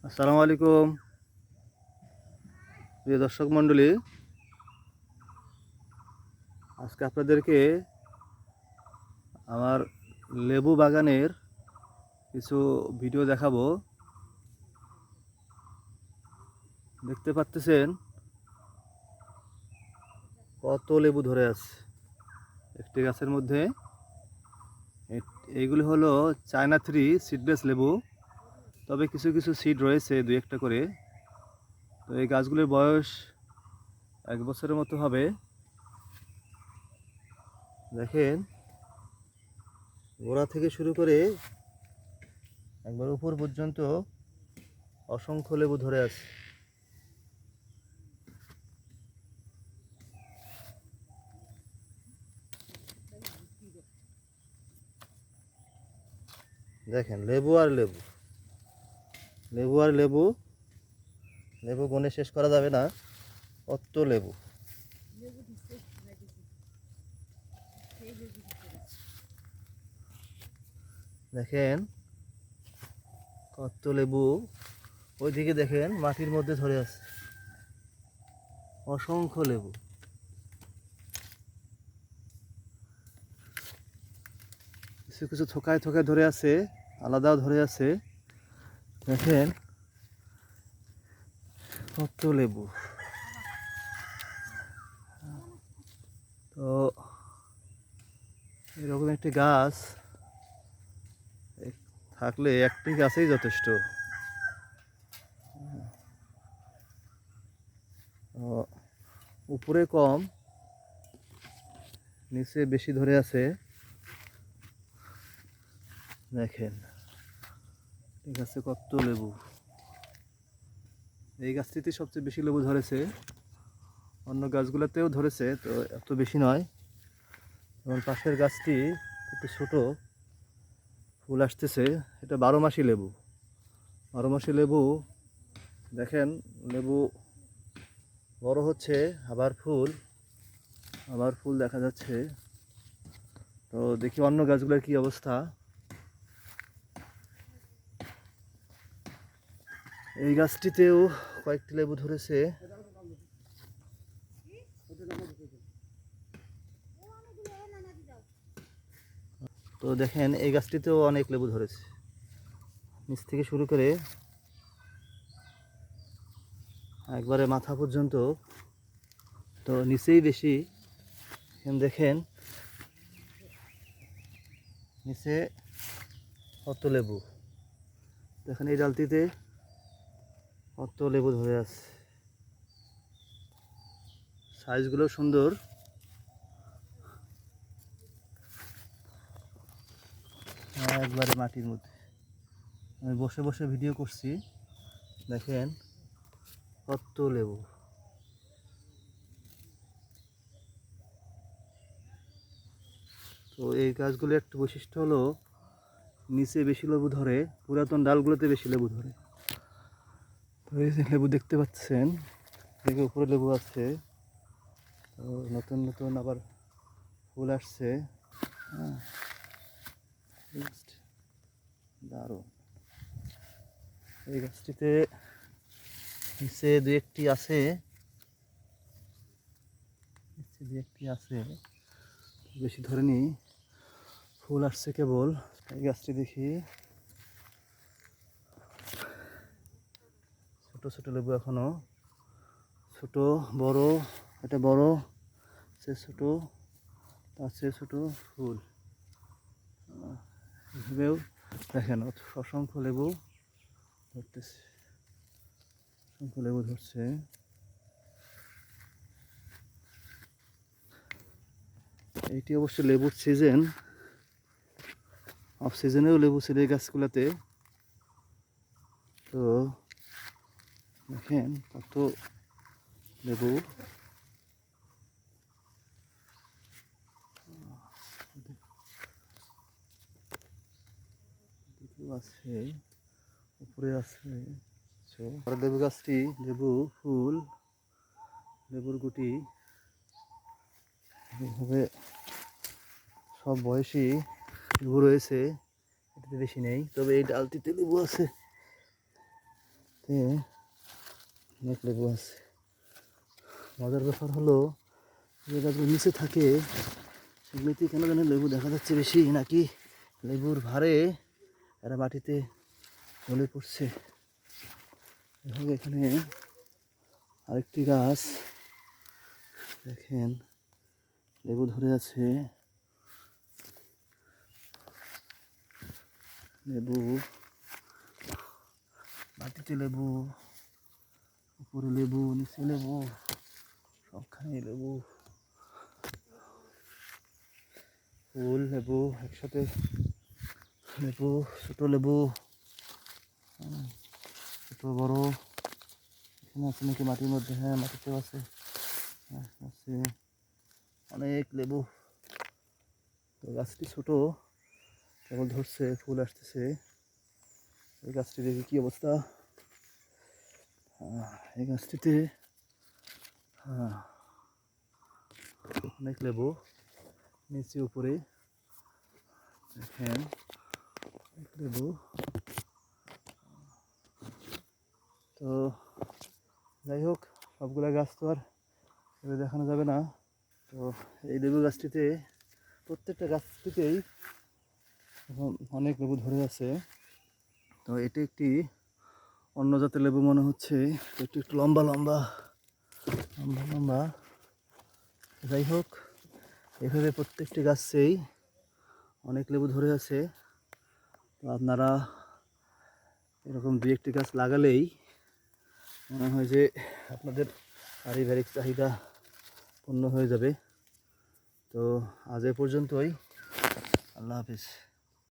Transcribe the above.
আসসালামু আলাইকুম প্রিয় দর্শক মণ্ডলী। আজকে আপনাদেরকে আমার লেবু বাগানের কিছু ভিডিও দেখাবো। দেখতে পাচ্ছেন কত লেবু ধরে আছে একটি গাছের মধ্যে। এইগুলি হলো চায়না 3 সিডলেস লেবু, তবে কিছু কিছু সিড রয়েছে দুই একটা করে। তো এই গাছগুলির বয়স 1 বছরের মতো হবে। দেখেন গোড়া থেকে শুরু করে একবার উপর পর্যন্ত অসংখ্য লেবু ধরে আছে। দেখেন লেবু আর লেবু, লেবু আর লেবু, লেবু গুনে শেষ করা যাবে না, কত লেবু। দেখেন কত লেবু, ওইদিকে দেখেন মাটির মধ্যে ধরে আছে অসংখ্য লেবু। কিছু কিছু থোকায় থোকায় ধরে আছে, আলাদাও ধরে আছে। দেখেন কত লেবু। তো এরকম একটি গাছ থাকলে একটি গাছেই যথেষ্ট। উপরে কম, নিচে বেশি ধরে আছে। দেখেন এই গাছে কত লেবু। এই গাছটিতে সবচেয়ে বেশি লেবু ধরেছে, অন্য গাছগুলোতেও ধরেছে তো এত বেশি নয়। এবং পাশের গাছটি একটু ছোট, ফুল আসতেছে। এটা 12 মাসি লেবু, 12 মাসি লেবু। দেখেন লেবু বড় হচ্ছে, আবার ফুল দেখা যাচ্ছে। তো দেখি অন্য গাছগুলোর কি অবস্থা। এই গাছটিতেও কয়েকটি লেবু ধরেছে। তো দেখেন এই গাছটিতেও অনেক লেবু ধরেছে, নিচ থেকে শুরু করে একবারে মাথা পর্যন্ত। তো নিচেই বেশি। দেখেন নিচে কত লেবু। দেখেন এই ডালটিতে কত লেবু ধরে আছে, সাইজগুলো সুন্দর। একবারে মাটির মধ্যে আমি বসে বসে ভিডিও করছি। দেখেন কত লেবু। তো এই গাছগুলো একটু বৈশিষ্ট্য হলো নিচে বেশি লেবু ধরে, পুরাতন ডালগুলোতে বেশি লেবু ধরে। তো এই যে লেবু দেখতে পাচ্ছেন, দেখে উপরে লেবু আছে। তো নতুন নতুন আবার ফুল আসছে। হ্যাঁ দারুণ। এই গাছটিতে নিচে দু একটি আছে, বেশি ধরেনি, ফুল আসছে কেবল। এই গাছটি দেখি ছোট ছোট লেবু এখনো, ছোট বড়, এটা বড়, সে ছোট, তার চেয়ে ছোট ফুল। এভাবেও দেখেন অসংখ্য লেবু ধরতেছে, অসংখ্য লেবু ধরছে। এইটি অবশ্য লেবুর সিজন, অফ সিজনেও লেবু ছিল এই গাছগুলোতে। তো দেখেন কত লেবু। আছে উপরে আছে। আর লেবু গাছটি, লেবু ফুল, লেবুর গুটি এইভাবে সব বয়সী লেবু রয়েছে। এটাতে বেশি নেই, তবে এই ডালটিতে লেবু আছে। তে অনেক লেবু আছে। মজার ব্যাপার হলো যে গাছগুলো নিচে থাকে সেগুলিতে কেন যেন লেবু দেখা যাচ্ছে বেশি, নাকি লেবুর ভারে এরা মাটিতে ঢলে পড়ছে। এভাবে এখানে আরেকটি গাছ দেখেন লেবু ধরে আছে। লেবু, মাটিতে লেবু, উপরে লেবু, নিচে লেবু, সবখানে লেবু, ফুল লেবু একসাথে, লেবু, ছোট লেবু, ছোট বড়। এখানে আছে নাকি মাটির মধ্যে? হ্যাঁ, মাটিতেও আছে। হ্যাঁ, আছে অনেক লেবু। তো গাছটি ছোট, কেবল ধরছে, ফুল আসতেছে। এই গাছটি দেখি কি অবস্থা। এই গাছটিতে অনেক লেবু, নিচে উপরে দেখেন অনেক লেবু। তো যাই হোক, সবগুলা গাছ তো আর এভাবে দেখানো যাবে না। তো এই লেবু গাছটিতে, প্রত্যেকটা গাছটিতেই এখন অনেক লেবু ধরে আছে। তো এটি একটি অন্য জাতের লেবু মনে হচ্ছে, একটু একটু লম্বা লম্বা লম্বা লম্বা। যাই হোক, এভাবে প্রত্যেকটি গাছেই অনেক লেবু ধরে আছে। তো আপনারা এরকম দু একটি গাছ লাগালেই মনে হয় যে আপনাদের পারিবারিক চাহিদা পূর্ণ হয়ে যাবে। তো আজ এ পর্যন্তই। আল্লাহ হাফিজ।